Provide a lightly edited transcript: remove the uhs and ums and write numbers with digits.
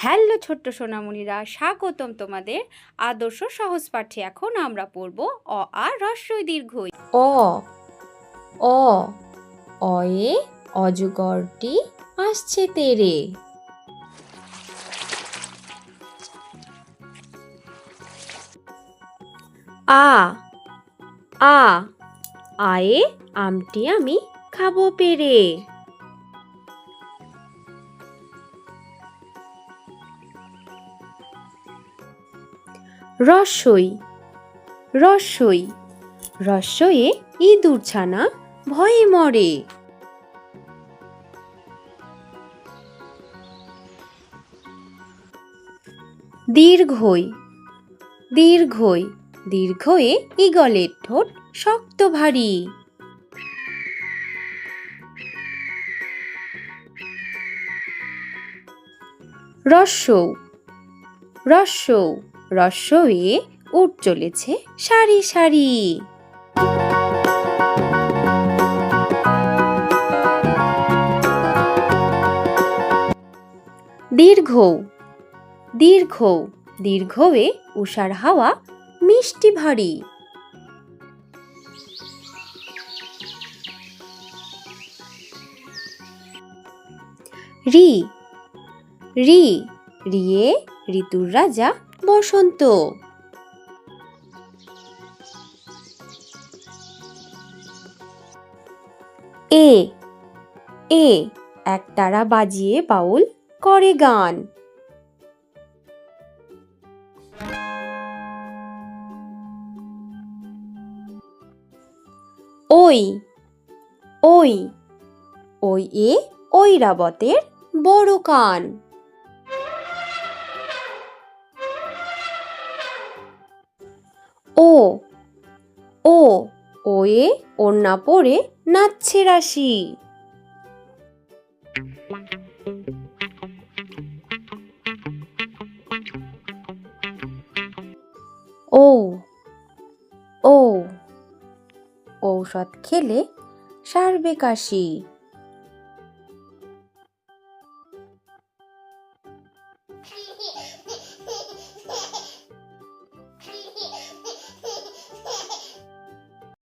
Hello ছোট্ট সোনামণিরা, স্বাগতম তোমাদের আদর্শ সহজ পাঠে। এখন আমরা পড়ব অ আ হ্রস্বই দীর্ঘই। অ অ অয়ে অজগরটি আসছে তেরে। আ আ আয়ে আমটি আমি খাবো পেরে। রস্বই রস্বই রস্বয়ে ইঁদুর ছানা ভয়ে মরে। দীর্ঘই দীর্ঘই দীর্ঘয়ে ঈগলের ঠোঁট শক্ত ভারী। রস্যৌ রস্যৌ রস্যয়ে উট চলেছে সারি সারি। দীর্ঘৌ দীর্ঘৌ দীর্ঘয়ে উষার হাওয়া মিষ্টি ভারী। রি রি রিয়ে ঋতুর রাজা বসন্ত। এ এ একতারা বাজিয়ে বাউল করে গান। ওই ওই ওই এ ঐরাবতের বড় কান। ও ও ওয়ে ওড়না পরে নাচছে রাশি। ও ও ঔষধ খেলে সারবে কাশি।